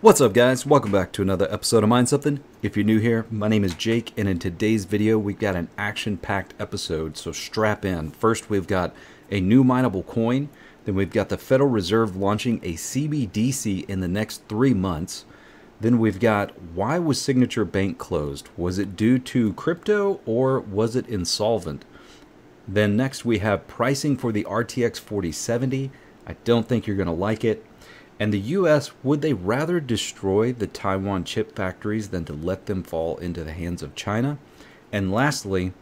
What's up, guys? Welcome back to another episode of Mind Something. If you're new here, my name is Jake, and in today's video we've got an action-packed episode, so strap in. First, we've got a new mineable coin, then we've got the Federal Reserve launching a CBDC in the next 3 months. Then we've got, why was Signature Bank closed? Was it due to crypto or was it insolvent? Then next we have pricing for the RTX 4070. I don't think you're going to like it. And the US, would they rather destroy the Taiwan chip factories than to let them fall into the hands of China? And lastly,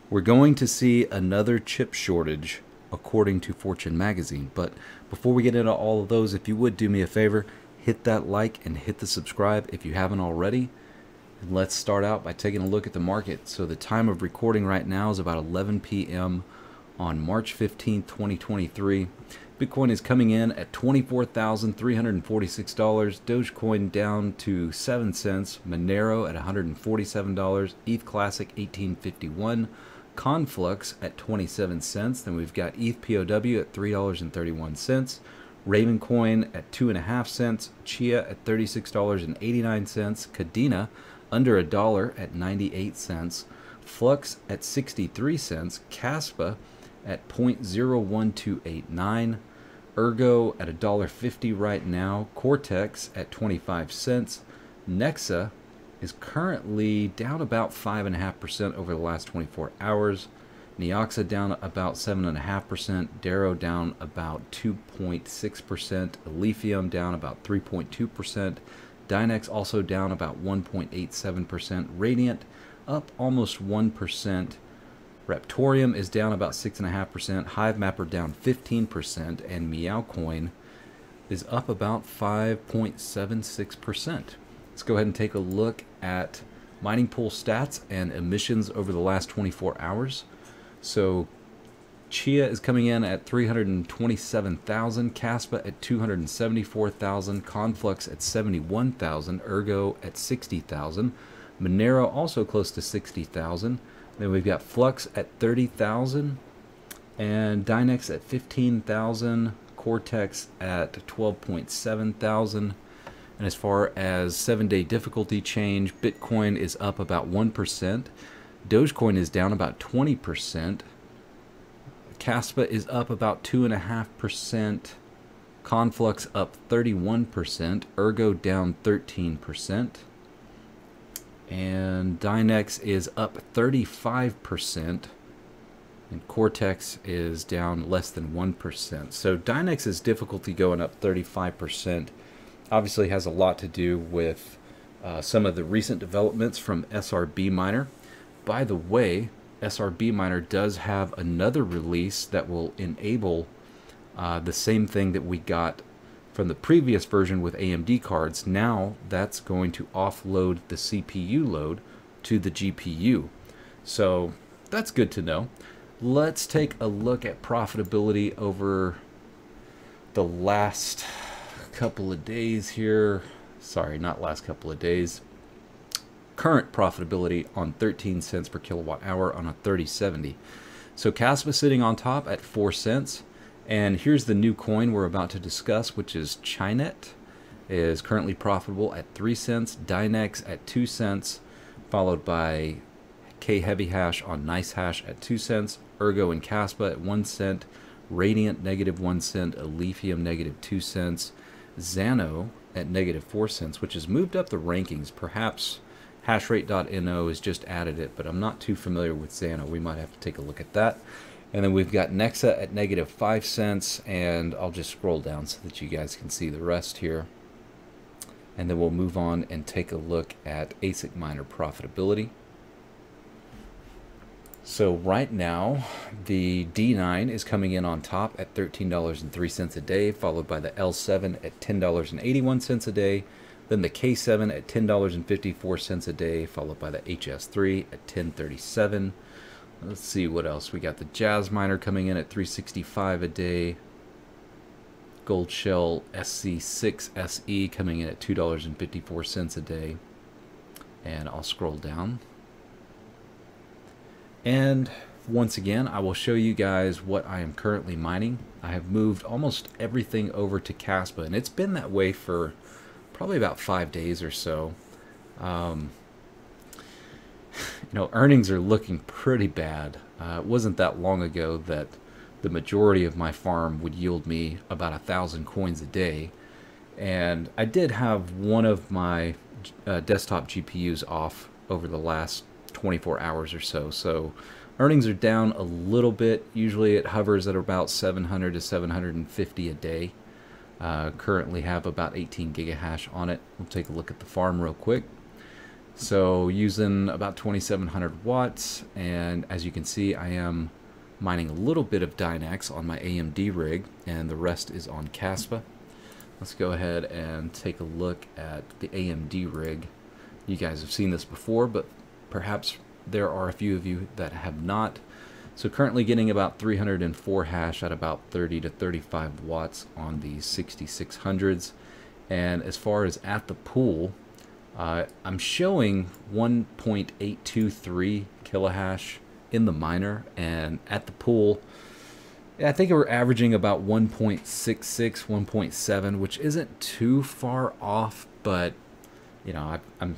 we're going to see another chip shortage according to Fortune magazine. But before we get into all of those, if you would do me a favor, hit that like and hit the subscribe if you haven't already. And let's start out by taking a look at the market. So the time of recording right now is about 11 p.m. on March 15th, 2023. Bitcoin is coming in at $24,346. Dogecoin down to 7 cents. Monero at $147. ETH Classic $18.51. Conflux at 27 cents. Then we've got ETH POW at $3.31. Ravencoin at 2.5 cents. Chia at $36.89. Cadena under $1 at 98 cents. Flux at 63 cents. Caspa at 0.01289, Ergo at $1.50 right now, Cortex at 25 cents, Nexa is currently down about 5.5% over the last 24 hours, Neoxa down about 7.5%, Darrow down about 2.6%, Lithium down about 3.2%, Dynex also down about 1.87%, Radiant up almost 1%, Raptorium is down about 6.5%, HiveMapper down 15%, and Meowcoin is up about 5.76%. Let's go ahead and take a look at mining pool stats and emissions over the last 24 hours. So Chia is coming in at 327,000, Caspa at 274,000, Conflux at 71,000, Ergo at 60,000, Monero also close to 60,000. Then we've got Flux at 30,000 and Dynex at 15,000, Cortex at 12.7 thousand. And as far as 7-day difficulty change, Bitcoin is up about 1%, Dogecoin is down about 20%, Caspa is up about 2.5%, Conflux up 31%, Ergo down 13%. And Dynex is up 35%, and Cortex is down less than 1%. So Dynex's difficulty going up 35% obviously has a lot to do with some of the recent developments from SRB Miner. By the way, SRB Miner does have another release that will enable the same thing that we got from the previous version with AMD cards. Now that's going to offload the CPU load to the GPU. So that's good to know. Let's take a look at profitability over the last couple of days here. Sorry, not last couple of days. Current profitability on 13 cents per kilowatt hour on a 3070. So Caspa sitting on top at 4 cents. And here's the new coin we're about to discuss, which is Chinet, is currently profitable at 3 cents, Dynex at 2 cents, followed by K Heavy Hash on Nice Hash at 2 cents, Ergo and Caspa at 1 cent, Radiant negative 1 cent, Lithium negative 2 cents, Xano at negative 4 cents, which has moved up the rankings. Perhaps hashrate.no has just added it, but I'm not too familiar with Xano. We might have to take a look at that. And then we've got Nexa at negative 5 cents, and I'll just scroll down so that you guys can see the rest here. And then we'll move on and take a look at ASIC miner profitability. So right now, the D9 is coming in on top at $13.03 a day, followed by the L7 at $10.81 a day, then the K7 at $10.54 a day, followed by the HS3 at $10.37. Let's see what else. We got the Jazz Miner coming in at $3.65 a day. Gold Shell SC6 SE coming in at $2.54 a day. And I'll scroll down. And once again, I will show you guys what I am currently mining. I have moved almost everything over to Caspa, and it's been that way for probably about 5 days or so. Um, Earnings are looking pretty bad. It wasn't that long ago that the majority of my farm would yield me about 1,000 coins a day. And I did have one of my desktop GPUs off over the last 24 hours or so. So earnings are down a little bit. Usually it hovers at about 700 to 750 a day. Currently have about 18 gigahash on it. We'll take a look at the farm real quick. So using about 2700 watts, and as you can see, I am mining a little bit of Dynex on my AMD rig, and the rest is on Caspa. Let's go ahead and take a look at the AMD rig. You guys have seen this before, but perhaps there are a few of you that have not. So currently getting about 304 hash at about 30 to 35 watts on the 6600s. And as far as at the pool, I'm showing 1.823 kilohash in the miner, and at the pool, I think we're averaging about 1.66, 1.7, which isn't too far off, but I'm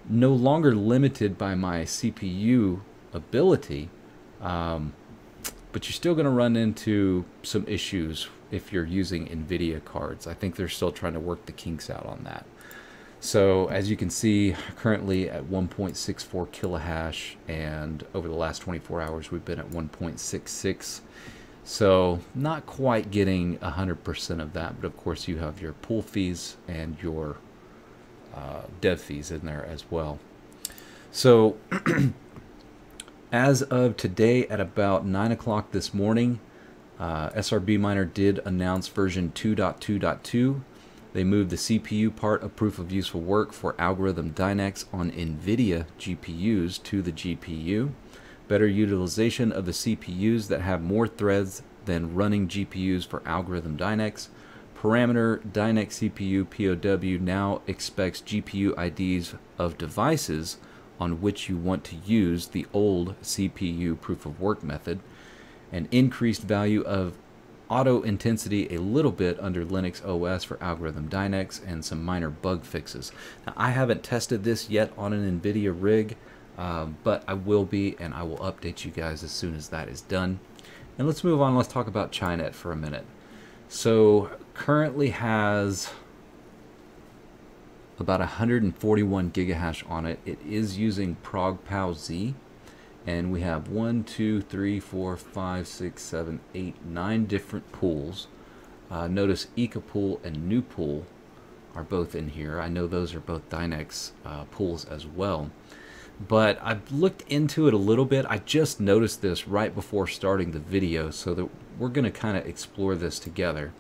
no longer limited by my CPU ability, but you're still going to run into some issues if you're using NVIDIA cards. I think they're still trying to work the kinks out on that. So as you can see, currently at 1.64 kilohash, and over the last 24 hours we've been at 1.66. So not quite getting 100% of that, but of course you have your pool fees and your dev fees in there as well. So as of today at about 9 o'clock this morning, SRB Miner did announce version 2.2.2. They moved the CPU part of proof of useful work for algorithm Dynex on NVIDIA GPUs to the GPU. Better utilization of the CPUs that have more threads than running GPUs for algorithm Dynex. Parameter Dynex CPU POW now expects GPU IDs of devices on which you want to use the old CPU proof of work method. An increased value of auto intensity a little bit under Linux OS for algorithm Dynex, and some minor bug fixes. Now, I haven't tested this yet on an NVIDIA rig, but I will be, and I will update you guys as soon as that is done. And let's move on. Let's talk about Chinet for a minute. So currently has about 141 gigahash on it. It is using ProgPow-Z. And we have 1, 2, 3, 4, 5, 6, 7, 8, 9 different pools. Notice Ecopool and New Pool are both in here. I know those are both Dynex pools as well. But I've looked into it a little bit. I just noticed this right before starting the video, so that we're going to kind of explore this together.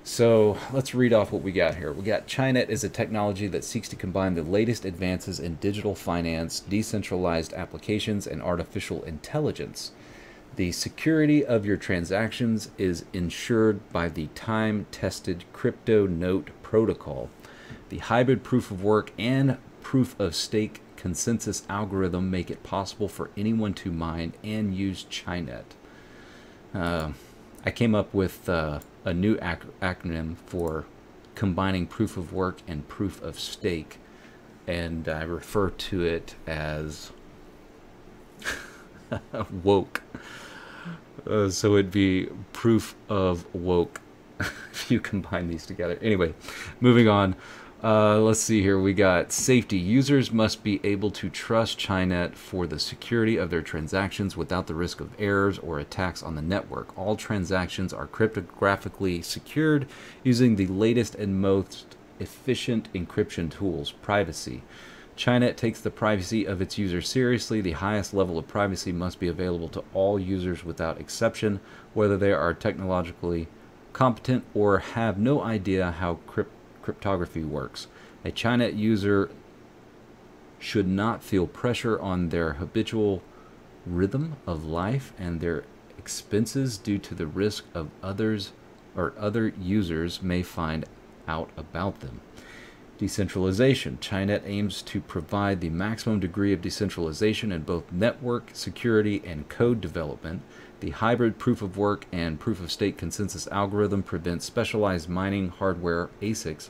So let's read off what we got here. We got Chinet is a technology that seeks to combine the latest advances in digital finance, decentralized applications, and artificial intelligence. The security of your transactions is ensured by the time-tested crypto note protocol. The hybrid proof of work and proof of stake consensus algorithm make it possible for anyone to mine and use Chinet. I came up with a new acronym for combining proof of work and proof of stake, and I refer to it as woke. So it'd be proof of woke if you combine these together. Anyway, moving on. Let's see here. We got safety. Users must be able to trust Chinet for the security of their transactions without the risk of errors or attacks on the network. All transactions are cryptographically secured using the latest and most efficient encryption tools. Privacy. Chinet takes the privacy of its users seriously. The highest level of privacy must be available to all users without exception, whether they are technologically competent or have no idea how cryptography works. A Chinet user should not feel pressure on their habitual rhythm of life and their expenses due to the risk of others or other users may find out about them. Decentralization. Chinet aims to provide the maximum degree of decentralization in both network security and code development. The hybrid proof of work and proof of stake consensus algorithm prevents specialized mining hardware ASICs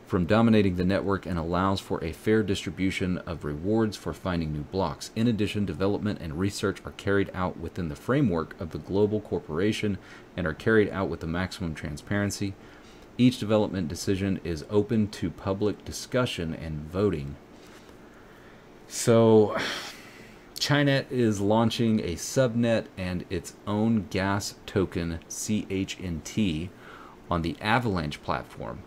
from dominating the network and allows for a fair distribution of rewards for finding new blocks. In addition, development and research are carried out within the framework of the global corporation and are carried out with the maximum transparency. Each development decision is open to public discussion and voting. So, Chinet is launching a subnet and its own gas token, CHNT, on the Avalanche platform.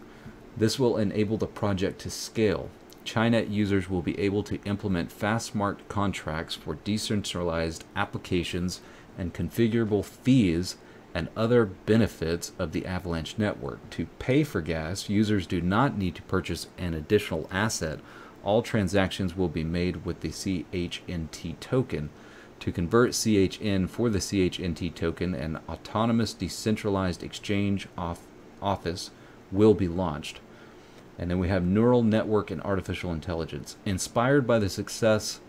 This will enable the project to scale. Chinet users will be able to implement fast smart contracts for decentralized applications and configurable fees and other benefits of the Avalanche network. To pay for gas, users do not need to purchase an additional asset. All transactions will be made with the CHNT token. To convert CHN for the CHNT token, an autonomous decentralized exchange office will be launched. And then we have neural network and artificial intelligence. Inspired by the successful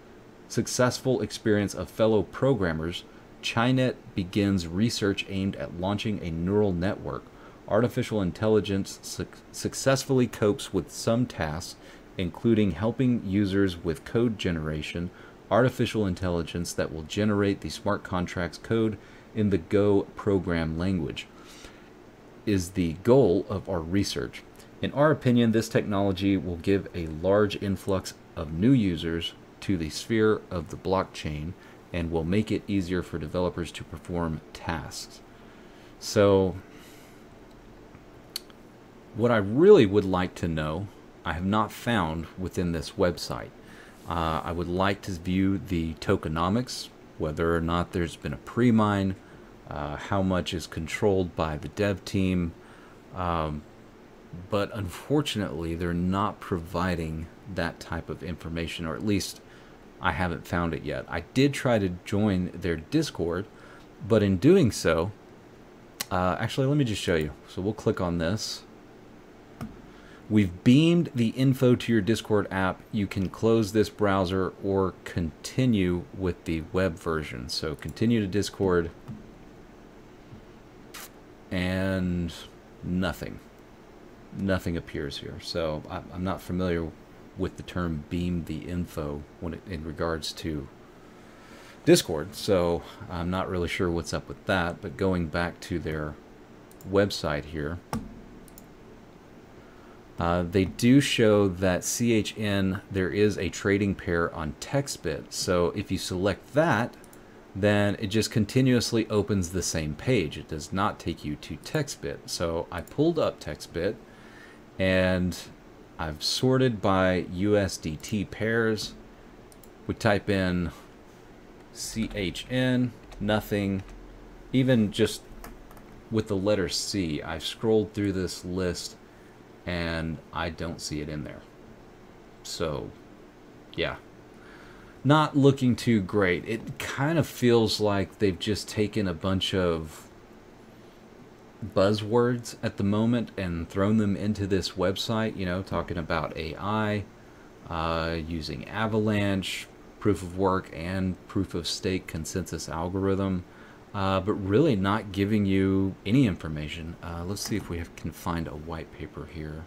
experience of fellow programmers, Chinet begins research aimed at launching a neural network. Artificial intelligence successfully copes with some tasks, including helping users with code generation. Artificial intelligence that will generate the smart contracts code in the Go program language is the goal of our research. In our opinion, this technology will give a large influx of new users to the sphere of the blockchain and will make it easier for developers to perform tasks. So, what I really would like to know, I have not found within this website. I would like to view the tokenomics, whether or not there's been a pre-mine, how much is controlled by the dev team, but unfortunately they're not providing that type of information, or at least I haven't found it yet. I did try to join their Discord, but in doing so, actually let me just show you. So we'll click on this. We've beamed the info to your Discord app. You can close this browser or continue with the web version. So continue to Discord, and nothing appears here. So I'm not familiar with the term beam the info in regards to Discord, so I'm not really sure what's up with that. But going back to their website here, they do show that CHN, there is a trading pair on TextBit. So if you select that, then it just continuously opens the same page. It does not take you to TextBit. So I pulled up TextBit and I've sorted by USDT pairs. We type in CHN, nothing. Even just with the letter C, I've scrolled through this list and I don't see it in there. So, yeah. Not looking too great. It kind of feels like they've just taken a bunch of buzzwords at the moment and thrown them into this website, you know, talking about AI, using Avalanche, proof of work, and proof of stake consensus algorithm, but really not giving you any information. Let's see if we can find a white paper here.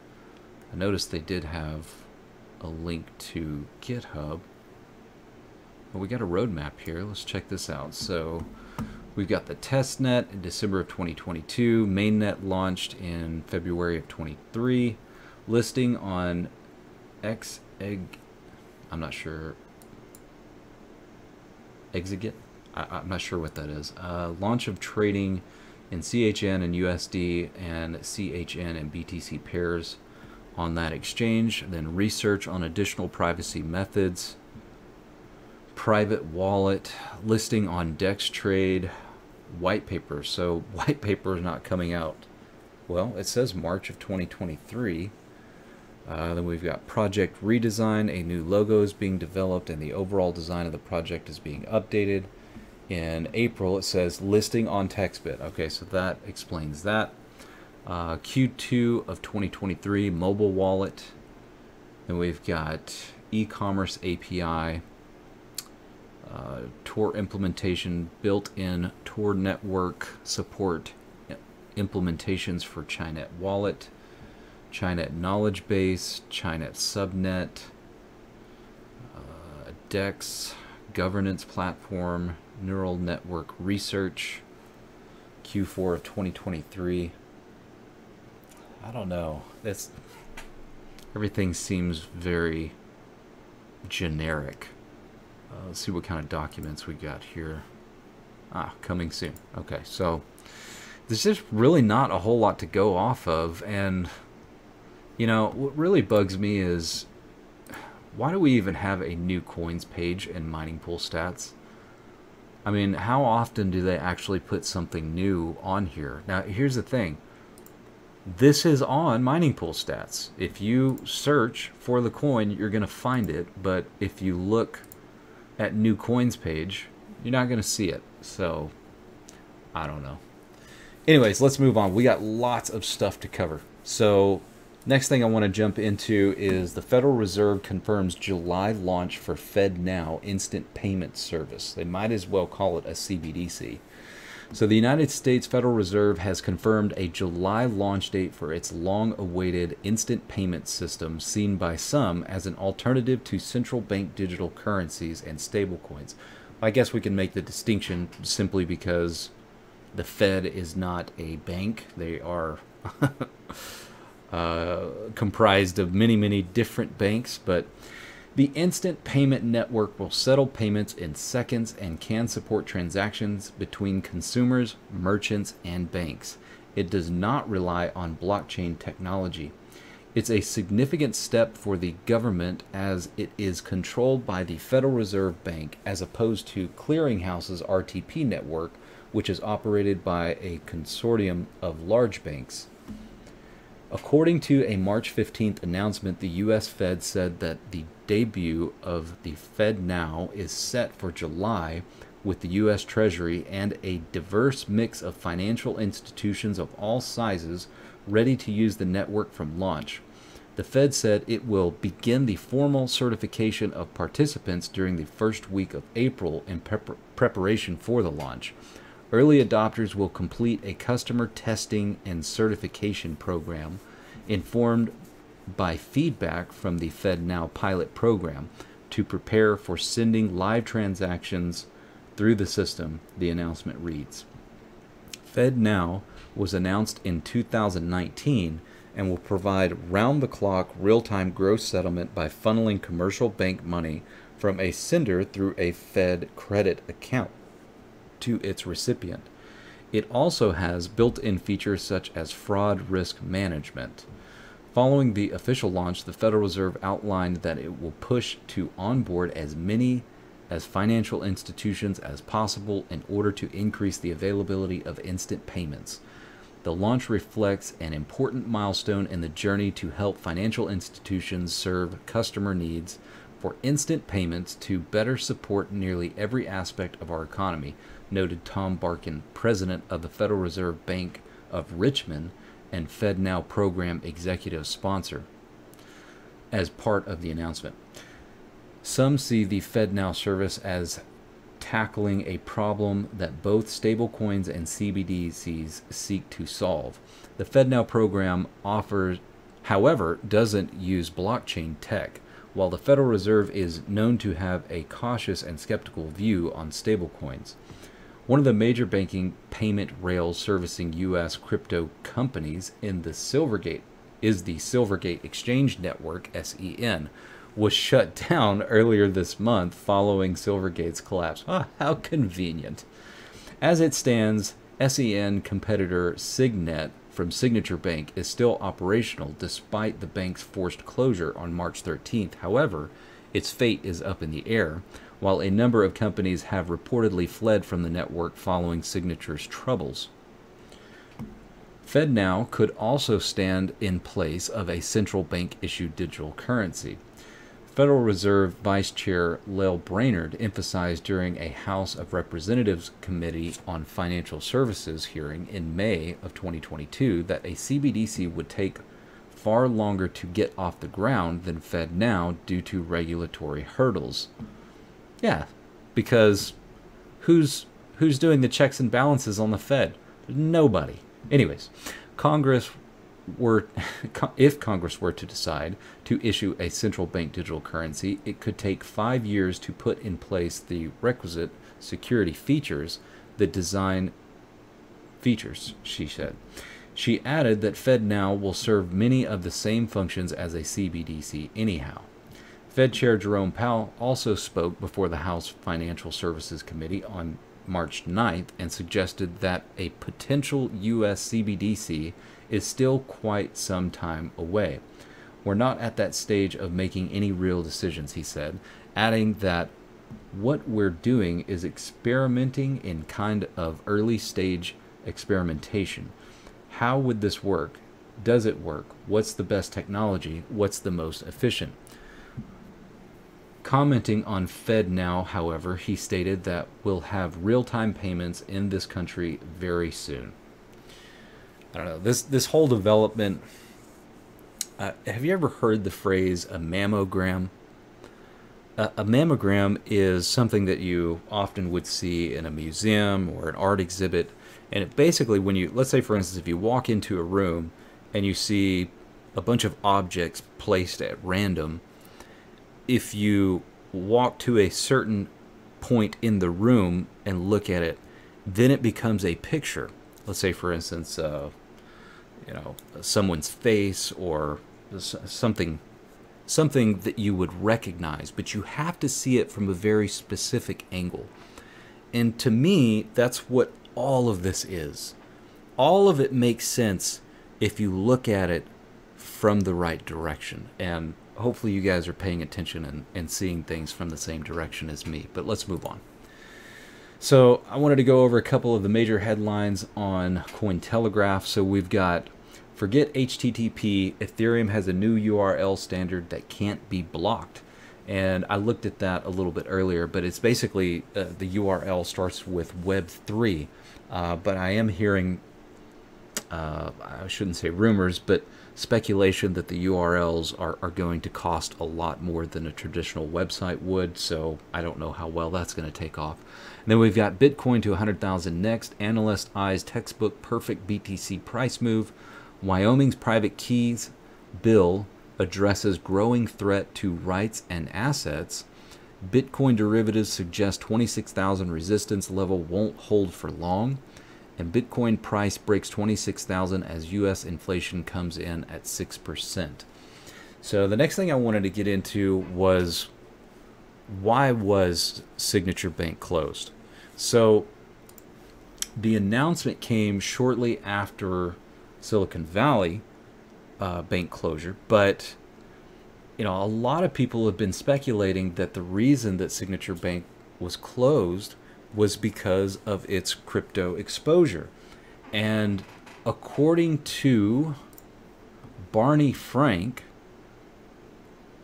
I noticed they did have a link to GitHub. Well, we got a roadmap here. Let's check this out. So we've got the testnet in December of 2022, mainnet launched in February of 23, listing on I'm not sure, Exigit? I'm not sure what that is. Launch of trading in CHN and USD and CHN and BTC pairs on that exchange. Then research on additional privacy methods. Private wallet, listing on DexTrade, white paper. So white paper is not coming out. Well, it says March of 2023. Then we've got project redesign. A new logo is being developed and the overall design of the project is being updated. In April, it says listing on TextBit. Okay, so that explains that. Q2 of 2023, mobile wallet. Then we've got e-commerce API. Tor implementation, built-in Tor network support implementations for Chinet wallet. Chinet knowledge base, Chinet subnet, DEX, governance platform, neural network research, Q4 of 2023. I don't know. Everything seems very generic. Let's see what kind of documents we got here. Coming soon. Okay, so there's just really not a whole lot to go off of. And, you know, what really bugs me is, why do we even have a new coins page in Mining Pool Stats? I mean, how often do they actually put something new on here? Now, here's the thing. This is on Mining Pool Stats. If you search for the coin, you're going to find it. But if you look at new coins page, you're not going to see it. So, I don't know. Anyways, let's move on. We got lots of stuff to cover. So, next thing I want to jump into is the Federal Reserve confirms July launch for FedNow Instant Payment Service. They might as well call it a CBDC. So the United States Federal Reserve has confirmed a July launch date for its long-awaited instant payment system, seen by some as an alternative to central bank digital currencies and stablecoins. I guess we can make the distinction simply because the Fed is not a bank. They are comprised of many, many different banks, but the instant payment network will settle payments in seconds and can support transactions between consumers, merchants, and banks. It does not rely on blockchain technology. It's a significant step for the government as it is controlled by the Federal Reserve Bank as opposed to Clearinghouse's RTP network, which is operated by a consortium of large banks. According to a March 15th announcement, the U.S. Fed said that the debut of the FedNow is set for July, with the U.S. Treasury and a diverse mix of financial institutions of all sizes ready to use the network from launch. The Fed said it will begin the formal certification of participants during the first week of April in preparation for the launch. Early adopters will complete a customer testing and certification program informed by feedback from the FedNow pilot program to prepare for sending live transactions through the system, the announcement reads. FedNow was announced in 2019 and will provide round-the-clock real-time gross settlement by funneling commercial bank money from a sender through a Fed credit account to its recipient. It also has built-in features such as fraud risk management. Following the official launch, the Federal Reserve outlined that it will push to onboard as many as financial institutions as possible in order to increase the availability of instant payments. The launch reflects an important milestone in the journey to help financial institutions serve customer needs for instant payments to better support nearly every aspect of our economy, noted Tom Barkin, president of the Federal Reserve Bank of Richmond and FedNow program executive sponsor, as part of the announcement. Some see the FedNow service as tackling a problem that both stablecoins and CBDCs seek to solve. The FedNow program however, doesn't use blockchain tech, while the Federal Reserve is known to have a cautious and skeptical view on stablecoins. One of the major banking payment rails servicing U.S. crypto companies is the Silvergate Exchange Network, SEN, was shut down earlier this month following Silvergate's collapse. How convenient. As it stands, SEN competitor Chinet from Signature Bank is still operational despite the bank's forced closure on March 13th. However, its fate is up in the air, while a number of companies have reportedly fled from the network following Signature's troubles. FedNow could also stand in place of a central bank-issued digital currency. Federal Reserve Vice Chair Lael Brainerd emphasized during a House of Representatives Committee on Financial Services hearing in May of 2022 that a CBDC would take far longer to get off the ground than FedNow due to regulatory hurdles. Yeah, because who's doing the checks and balances on the Fed? Nobody. Anyways, Congress were, if Congress were to decide to issue a central bank digital currency, it could take 5 years to put in place the requisite security features, the design features, she said. She added that FedNow will serve many of the same functions as a CBDC anyhow. Fed Chair Jerome Powell also spoke before the House Financial Services Committee on March 9th and suggested that a potential U.S. CBDC is still quite some time away. We're not at that stage of making any real decisions, he said, adding that what we're doing is experimenting in kind of early stage experimentation. How would this work? Does it work? What's the best technology? What's the most efficient? Commenting on FedNow, however, he stated that we'll have real-time payments in this country very soon. I don't know, this whole development, have you ever heard the phrase a mammogram? A mammogram is something that you often would see in a museum or an art exhibit. And it basically, when you, let's say for instance, if you walk into a room and you see a bunch of objects placed at random, if you walk to a certain point in the room and look at it, then it becomes a picture. Let's say for instance, someone's face or something that you would recognize, but you have to see it from a very specific angle. And to me, that's what all of this is. All of it makes sense if you look at it from the right direction. And hopefully you guys are paying attention and seeing things from the same direction as me. But let's move on. So I wanted to go over a couple of the major headlines on Cointelegraph. So we've got, forget HTTP, Ethereum has a new URL standard that can't be blocked. And I looked at that a little bit earlier, but it's basically the URL starts with Web 3. But I am hearing, I shouldn't say rumors, but speculation that the URLs are going to cost a lot more than a traditional website would. So I don't know how well that's going to take off. And then we've got Bitcoin to 100,000 next. Analyst eyes textbook perfect BTC price move. Wyoming's private keys bill addresses growing threat to rights and assets. Bitcoin derivatives suggest 26,000 resistance level won't hold for long. And Bitcoin price breaks 26,000 as U.S. inflation comes in at 6%. So the next thing I wanted to get into was, why was Signature Bank closed? So the announcement came shortly after Silicon Valley bank closure, but a lot of people have been speculating that the reason that Signature Bank was closed was because of its crypto exposure. And according to Barney Frank,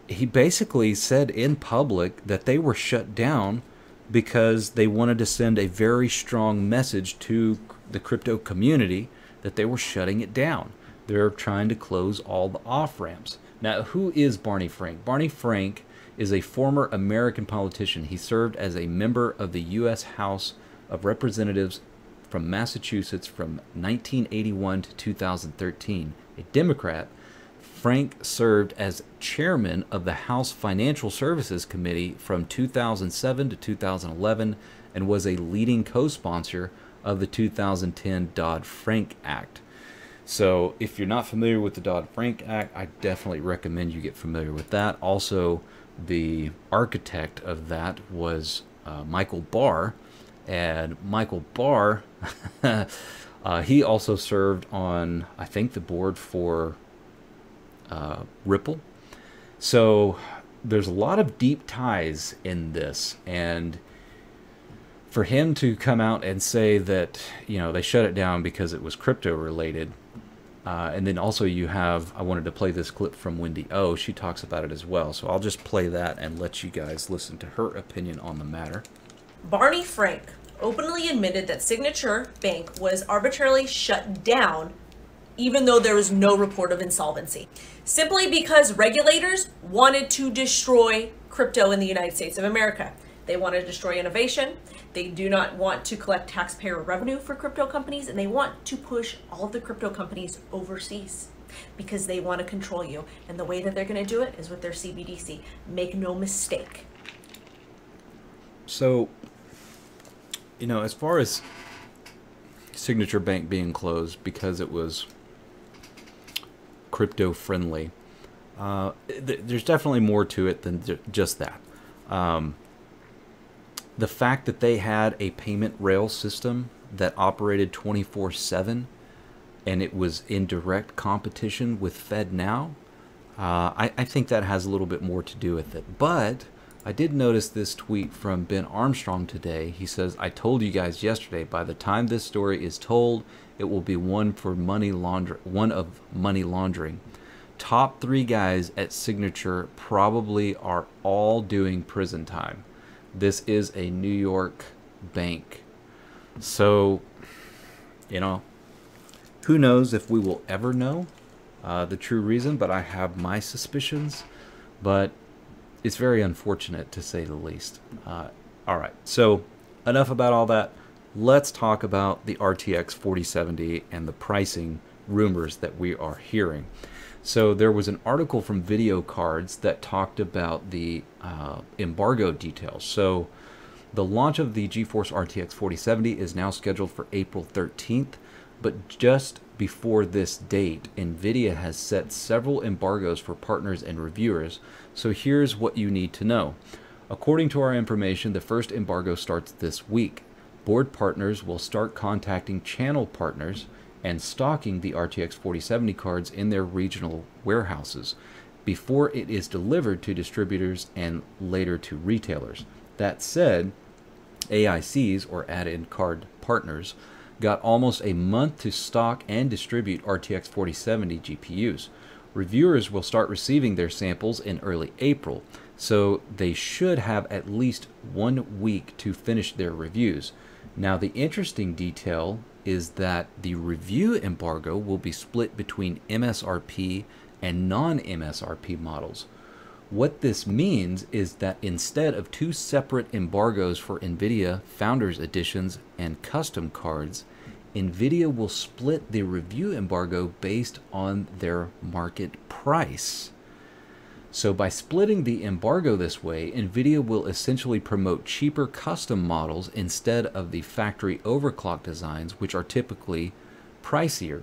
he basically said in public that they were shut down because they wanted to send a very strong message to the crypto community that they were shutting it down. They're trying to close all the off-ramps. Now, who is Barney Frank? Barney Frank is a former American politician. He served as a member of the U.S. House of Representatives from Massachusetts from 1981 to 2013. A Democrat, Frank served as chairman of the House Financial Services Committee from 2007 to 2011 and was a leading co-sponsor of the 2010 Dodd-Frank Act. So if you're not familiar with the Dodd-Frank Act, I definitely recommend you get familiar with that. Also, the architect of that was Michael Barr, and Michael Barr, he also served on, I think, the board for Ripple. So there's a lot of deep ties in this, and for him to come out and say that, they shut it down because it was crypto related. And then also you have, I wanted to play this clip from Wendy O. She talks about it as well. So I'll just play that and let you guys listen to her opinion on the matter. Barney Frank openly admitted that Signature Bank was arbitrarily shut down even though there was no report of insolvency, simply because regulators wanted to destroy crypto in the United States of America. They want to destroy innovation. They do not want to collect taxpayer revenue for crypto companies, and they want to push all of the crypto companies overseas. because they want to control you. And the way that they're going to do it is with their CBDC. Make no mistake. So, you know, as far as Signature Bank being closed because it was crypto friendly, there's definitely more to it than just that. The fact that they had a payment rail system that operated 24/7 and it was in direct competition with FedNow, I think that has a little bit more to do with it. But I did notice this tweet from Ben Armstrong today. He says, "I told you guys yesterday, by the time this story is told, it will be one of money laundering. Top 3 guys at Signature probably are all doing prison time. This is a New York bank." So, you know, who knows if we will ever know the true reason, but I have my suspicions. But it's very unfortunate, to say the least. All right, so enough about all that. Let's talk about the RTX 4070 and the pricing rumors that we are hearing. So there was an article from Video Cards that talked about the embargo details. So the launch of the GeForce RTX 4070 is now scheduled for April 13th, but just before this date, NVIDIA has set several embargoes for partners and reviewers. So here's what you need to know. According to our information, the first embargo starts this week. Board partners will start contacting channel partners and stocking the RTX 4070 cards in their regional warehouses before it is delivered to distributors and later to retailers. That said, AICs, or add-in card partners, got almost a month to stock and distribute RTX 4070 GPUs. Reviewers will start receiving their samples in early April, so they should have at least 1 week to finish their reviews. Now, the interesting detail is that the review embargo will be split between MSRP and non-MSRP models. What this means is that instead of 2 separate embargoes for NVIDIA Founders Editions and custom cards, NVIDIA will split the review embargo based on their market price. So by splitting the embargo this way, NVIDIA will essentially promote cheaper custom models instead of the factory overclock designs, which are typically pricier.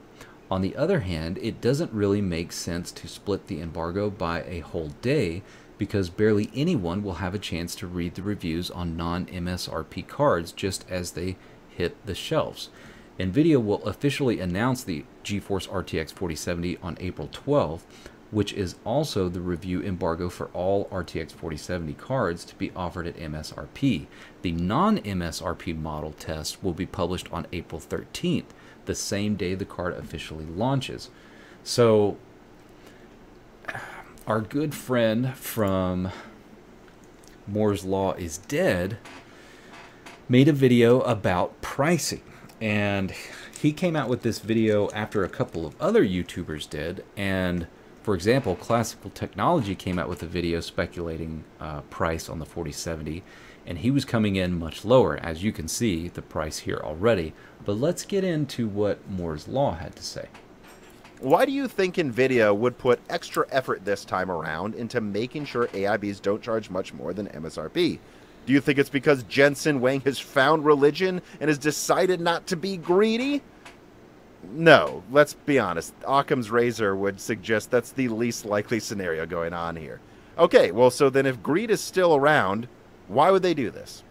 On the other hand, it doesn't really make sense to split the embargo by a whole day because barely anyone will have a chance to read the reviews on non-MSRP cards just as they hit the shelves. NVIDIA will officially announce the GeForce RTX 4070 on April 12th, which is also the review embargo for all RTX 4070 cards to be offered at MSRP. The non-MSRP model test will be published on April 13th, the same day the card officially launches. So, our good friend from Moore's Law is Dead made a video about pricing. And he came out with this video after a couple of other YouTubers did. And for example, Classical Technology came out with a video speculating price on the 4070, and he was coming in much lower, as you can see the price here already. But let's get into what Moore's Law had to say. Why do you think NVIDIA would put extra effort this time around into making sure AIBs don't charge much more than MSRP? Do you think it's because Jensen Huang has found religion and has decided not to be greedy? No, let's be honest. Occam's razor would suggest that's the least likely scenario going on here. Okay, well, so then if greed is still around, why would they do this?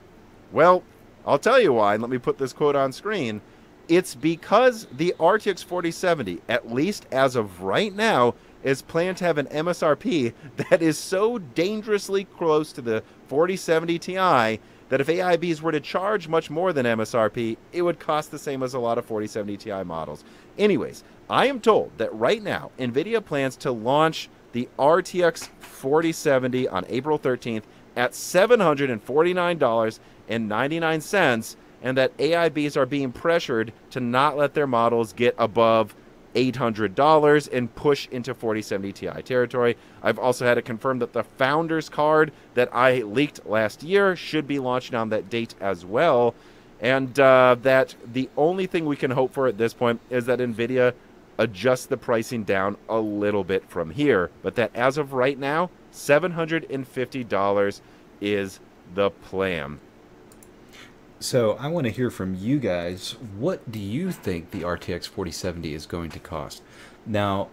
Well, I'll tell you why, and let me put this quote on screen. It's because the RTX 4070, at least as of right now, is planned to have an MSRP that is so dangerously close to the 4070 Ti that if AIBs were to charge much more than MSRP, it would cost the same as a lot of 4070 Ti models. Anyways, I am told that right now, NVIDIA plans to launch the RTX 4070 on April 13th at $749.99, and that AIBs are being pressured to not let their models get above $800 and push into 4070 Ti territory. I've also had it confirmed that the Founders card that I leaked last year should be launching on that date as well. And that the only thing we can hope for at this point is that NVIDIA adjust the pricing down a little bit from here, but that as of right now, $750 is the plan. So I want to hear from you guys. What do you think the RTX 4070 is going to cost? Now,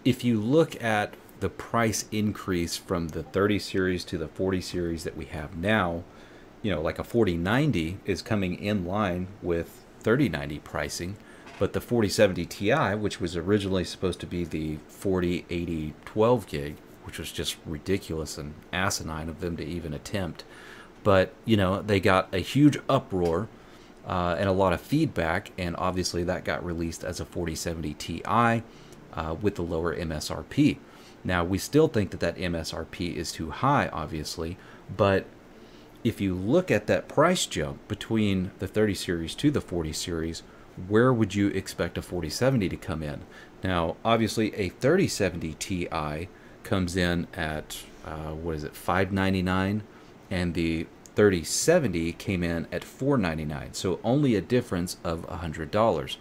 if you look at the price increase from the 30 series to the 40 series that we have now, you know, like a 4090 is coming in line with 3090 pricing, but the 4070 Ti, which was originally supposed to be the 4080 12 gig, which was just ridiculous and asinine of them to even attempt. But, you know, they got a huge uproar and a lot of feedback, and obviously that got released as a 4070 Ti with the lower MSRP. Now, we still think that that MSRP is too high, obviously, but if you look at that price jump between the 30 series to the 40 series, where would you expect a 4070 to come in? Now, obviously, a 3070 Ti comes in at, what is it, $599, and the 3070 came in at $499, so only a difference of $100.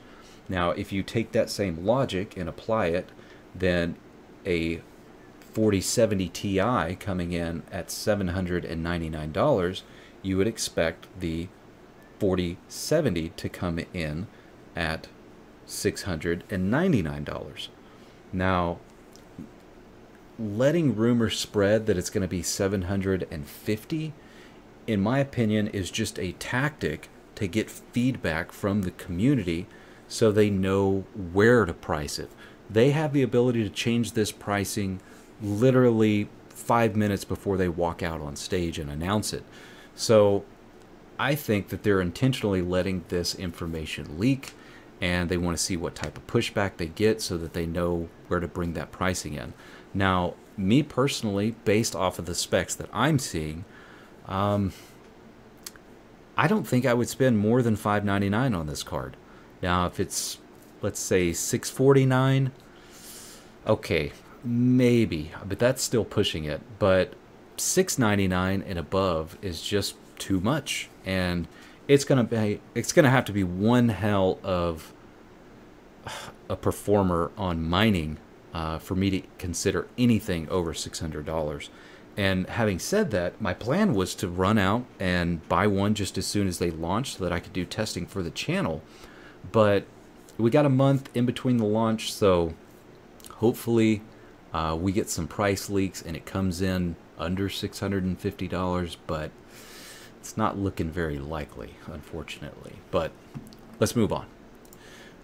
Now, if you take that same logic and apply it, then a 4070 Ti coming in at $799, you would expect the 4070 to come in at $699. Now, letting rumors spread that it's going to be 750, in my opinion, is just a tactic to get feedback from the community so they know where to price it. They have the ability to change this pricing literally 5 minutes before they walk out on stage and announce it. So I think that they're intentionally letting this information leak, and they want to see what type of pushback they get so that they know where to bring that pricing in. Now, me personally, based off of the specs that I'm seeing, I don't think I would spend more than $599 on this card. Now, if it's, let's say, $649, okay, maybe, but that's still pushing it. But $699 and above is just too much, and it's gonna have to be one hell of a performer on mining for me to consider anything over $600. And having said that, my plan was to run out and buy one just as soon as they launch so that I could do testing for the channel. But we got a month in between the launch, so hopefully we get some price leaks and it comes in under $650, but it's not looking very likely, unfortunately. But let's move on.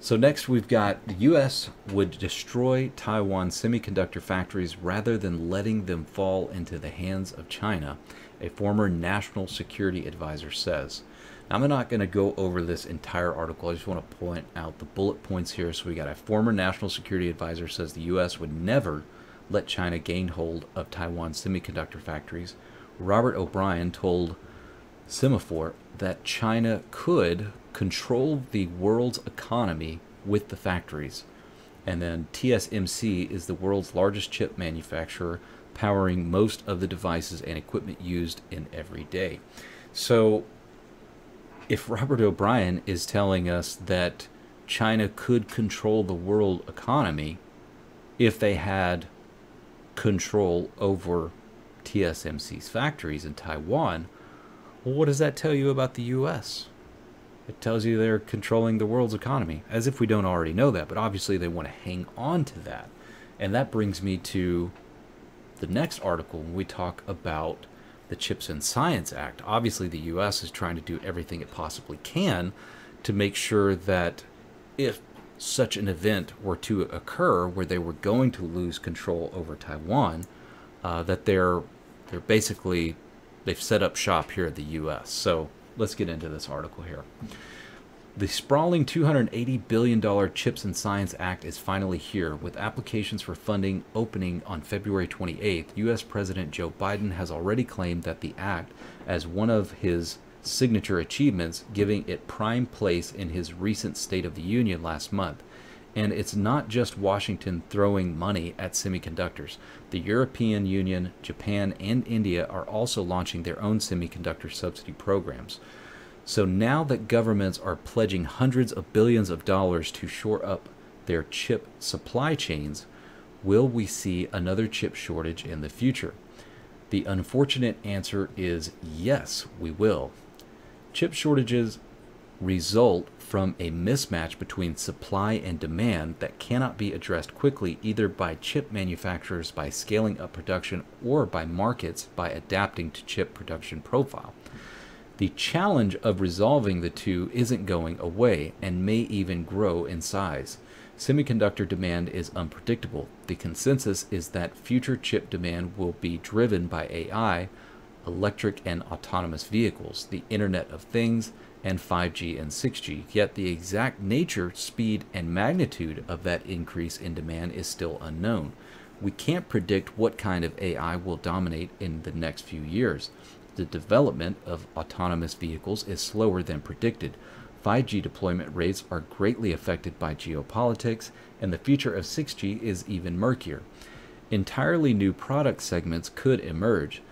So next we've got the U.S. would destroy Taiwan semiconductor factories rather than letting them fall into the hands of China, a former national security advisor says. Now, I'm not going to go over this entire article. I just want to point out the bullet points here. So we got a former national security advisor says the U.S. would never let China gain hold of Taiwan semiconductor factories. Robert O'Brien told Semaphore that China could control the world's economy with the factories. And then TSMC is the world's largest chip manufacturer, powering most of the devices and equipment used in every day. So if Robert O'Brien is telling us that China could control the world economy if they had control over TSMC's factories in Taiwan, well, what does that tell you about the U.S.? It tells you they're controlling the world's economy, as if we don't already know that, but obviously they want to hang on to that. And that brings me to the next article when we talk about the Chips and Science Act. Obviously the U.S. is trying to do everything it possibly can to make sure that if such an event were to occur where they were going to lose control over Taiwan, that they're basically, they've set up shop here at the U.S. So let's get into this article here. The sprawling $280 billion Chips and Science Act is finally here, with applications for funding opening on February 28th. U.S. President Joe Biden has already claimed that the act as one of his signature achievements, giving it prime place in his recent State of the Union last month. And it's not just Washington throwing money at semiconductors. The European Union, Japan, and India are also launching their own semiconductor subsidy programs. So now that governments are pledging hundreds of billions of dollars to shore up their chip supply chains, will we see another chip shortage in the future? The unfortunate answer is yes, we will. Chip shortages result from a mismatch between supply and demand that cannot be addressed quickly either by chip manufacturers by scaling up production or by markets by adapting to chip production profile. The challenge of resolving the two isn't going away and may even grow in size. Semiconductor demand is unpredictable. The consensus is that future chip demand will be driven by AI, electric and autonomous vehicles, the Internet of Things, and 5G and 6G. Yet the exact nature, speed, and magnitude of that increase in demand is still unknown. We can't predict what kind of AI will dominate in the next few years. The development of autonomous vehicles is slower than predicted. 5G deployment rates are greatly affected by geopolitics, and the future of 6G is even murkier. Entirely new product segments could emerge.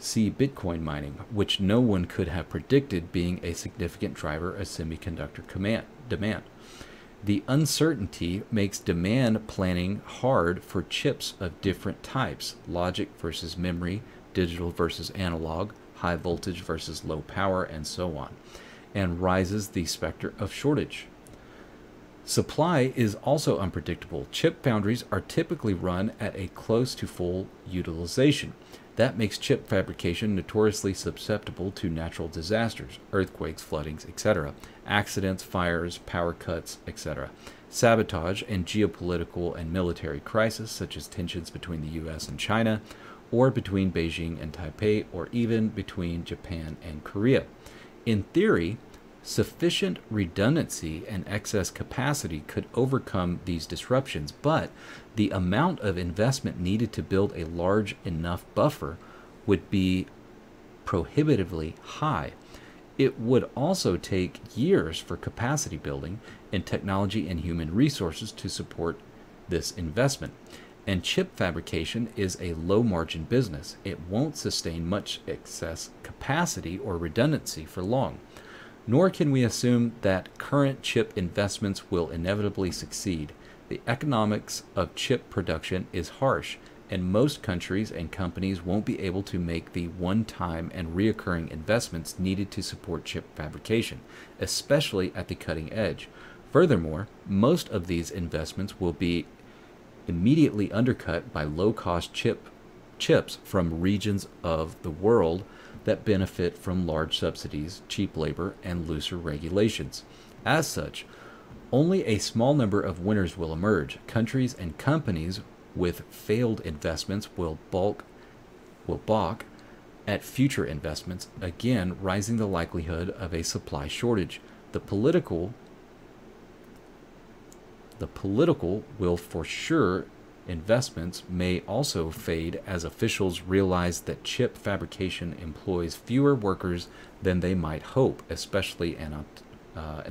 See Bitcoin mining, which no one could have predicted being a significant driver of semiconductor demand. The uncertainty makes demand planning hard for chips of different types, logic versus memory, digital versus analog, high voltage versus low power, and so on, and rises the specter of shortage. Supply is also unpredictable. Chip foundries are typically run at a close to full utilization. That makes chip fabrication notoriously susceptible to natural disasters, earthquakes, floodings, etc., accidents, fires, power cuts, etc., sabotage, and geopolitical and military crises such as tensions between the US and China, or between Beijing and Taipei, or even between Japan and Korea. In theory, sufficient redundancy and excess capacity could overcome these disruptions, but the amount of investment needed to build a large enough buffer would be prohibitively high. It would also take years for capacity building and technology and human resources to support this investment. And chip fabrication is a low-margin business. It won't sustain much excess capacity or redundancy for long. Nor can we assume that current chip investments will inevitably succeed. The economics of chip production is harsh, and most countries and companies won't be able to make the one-time and reoccurring investments needed to support chip fabrication, especially at the cutting edge. Furthermore, most of these investments will be immediately undercut by low-cost chips from regions of the world that benefit from large subsidies, cheap labor, and looser regulations. As such, only a small number of winners will emerge. Countries and companies with failed investments will balk at future investments, again rising the likelihood of a supply shortage. The political will for sure. Investments may also fade as officials realize that chip fabrication employs fewer workers than they might hope, especially in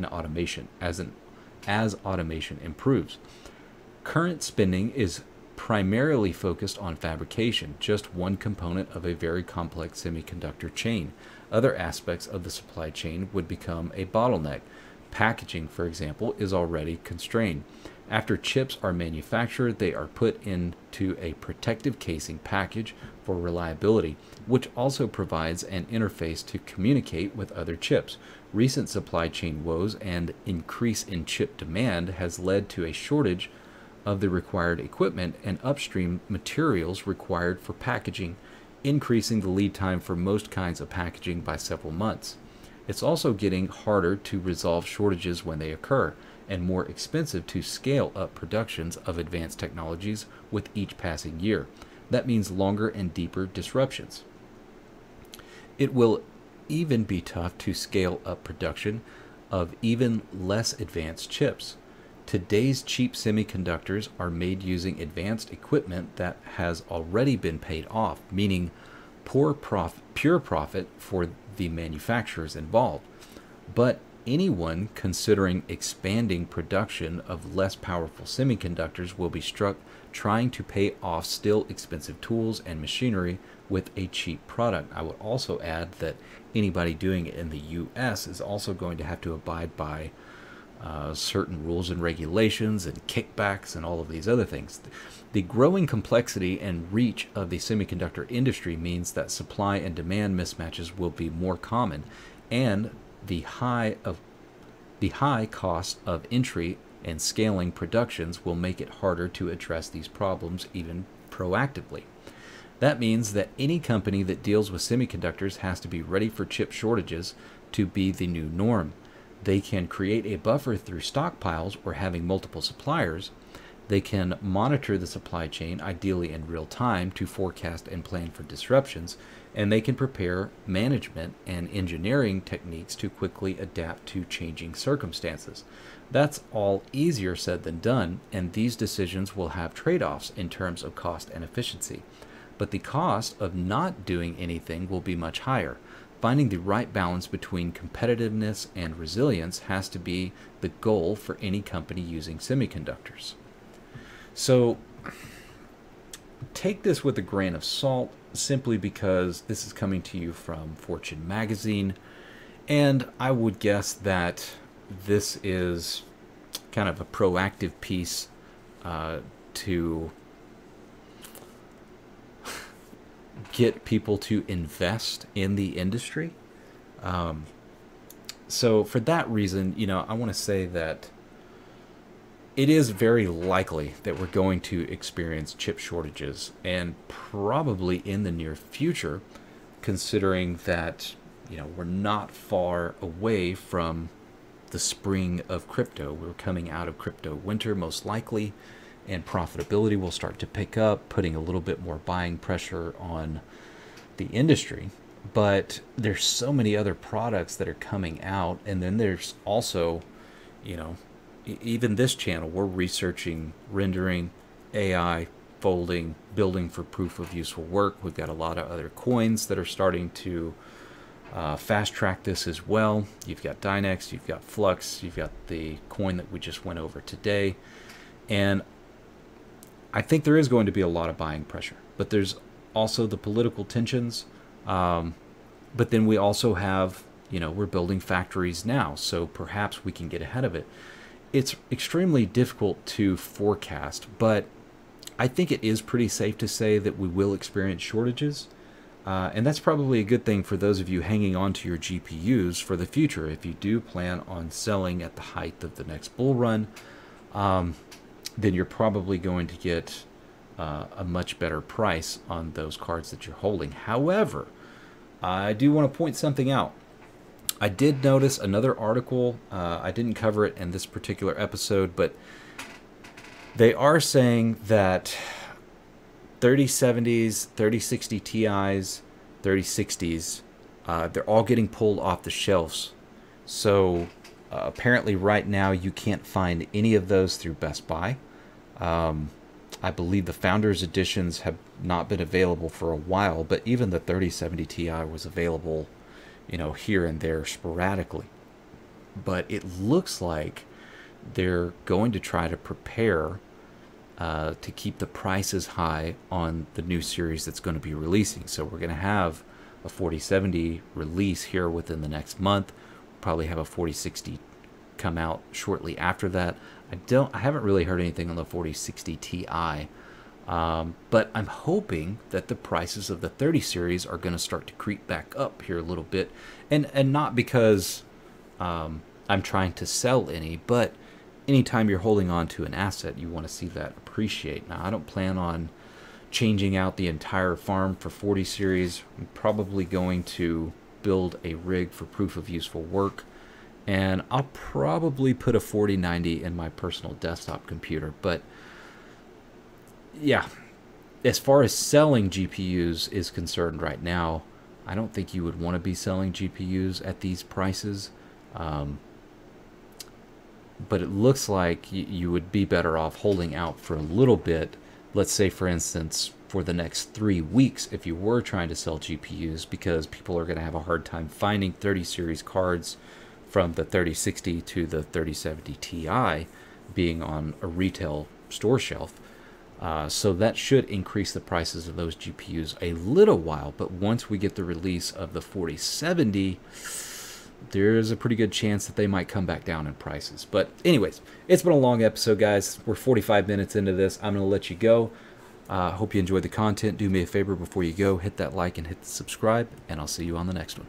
automation, as automation improves. Current spending is primarily focused on fabrication, just one component of a very complex semiconductor chain. Other aspects of the supply chain would become a bottleneck. Packaging, for example, is already constrained. After chips are manufactured, they are put into a protective casing package for reliability, which also provides an interface to communicate with other chips. Recent supply chain woes and increase in chip demand has led to a shortage of the required equipment and upstream materials required for packaging, increasing the lead time for most kinds of packaging by several months. It's also getting harder to resolve shortages when they occur, and more expensive to scale up productions of advanced technologies with each passing year. That means longer and deeper disruptions. It will even be tough to scale up production of even less advanced chips. Today's cheap semiconductors are made using advanced equipment that has already been paid off, meaning pure profit for the manufacturers involved. But anyone considering expanding production of less powerful semiconductors will be struck trying to pay off still expensive tools and machinery with a cheap product. I would also add that anybody doing it in the US is also going to have to abide by certain rules and regulations and kickbacks and all of these other things. The growing complexity and reach of the semiconductor industry means that supply and demand mismatches will be more common, and the high cost of entry and scaling productions will make it harder to address these problems even proactively. That means that any company that deals with semiconductors has to be ready for chip shortages to be the new norm. They can create a buffer through stockpiles or having multiple suppliers. They can monitor the supply chain, ideally in real time, to forecast and plan for disruptions, and they can prepare management and engineering techniques to quickly adapt to changing circumstances. That's all easier said than done, and these decisions will have trade-offs in terms of cost and efficiency. But the cost of not doing anything will be much higher. Finding the right balance between competitiveness and resilience has to be the goal for any company using semiconductors. So take this with a grain of salt, simply because this is coming to you from Fortune magazine, and I would guess that this is kind of a proactive piece to get people to invest in the industry. So for that reason, I want to say that it is very likely that we're going to experience chip shortages, and probably in the near future, considering that we're not far away from the spring of crypto. We're coming out of crypto winter most likely, and profitability will start to pick up, putting a little bit more buying pressure on the industry. But there's so many other products that are coming out, and then there's also, even this channel, we're researching rendering, AI, folding, building for proof of useful work. We've got a lot of other coins that are starting to fast track this as well. You've got Dynex, you've got Flux, you've got the coin that we just went over today. And I think there is going to be a lot of buying pressure, but there's also the political tensions. But then we also have, we're building factories now, so perhaps we can get ahead of it. It's extremely difficult to forecast, but I think it is pretty safe to say that we will experience shortages. And that's probably a good thing for those of you hanging on to your GPUs for the future. If you do plan on selling at the height of the next bull run, then you're probably going to get a much better price on those cards that you're holding. However, I do want to point something out. I did notice another article. I didn't cover it in this particular episode, but they are saying that 3070s, 3060 Ti's, 3060s, they're all getting pulled off the shelves. So apparently right now you can't find any of those through Best Buy. I believe the Founders Editions have not been available for a while, but even the 3070 Ti was available, here and there sporadically. But it looks like they're going to try to prepare to keep the prices high on the new series that's going to be releasing. So we're going to have a 4070 release here within the next month. We'll probably have a 4060 come out shortly after that. I haven't really heard anything on the 4060 Ti, but I'm hoping that the prices of the 30 series are going to start to creep back up here a little bit, and not because I'm trying to sell any, but anytime you're holding on to an asset, you want to see that appreciate. Now, I don't plan on changing out the entire farm for 40 series. I'm probably going to build a rig for proof of useful work, and I'll probably put a 4090 in my personal desktop computer. But yeah, as far as selling GPUs is concerned right now, I don't think you would want to be selling GPUs at these prices. But it looks like you would be better off holding out for a little bit. Let's say, for instance, for the next 3 weeks, if you were trying to sell GPUs, because people are going to have a hard time finding 30 series cards from the 3060 to the 3070 Ti being on a retail store shelf. So that should increase the prices of those GPUs a little while. But once we get the release of the 4070, there's a pretty good chance that they might come back down in prices. But anyways, it's been a long episode, guys. We're 45 minutes into this. I'm going to let you go. Hope you enjoyed the content. Do me a favor before you go. Hit that like and hit the subscribe, and I'll see you on the next one.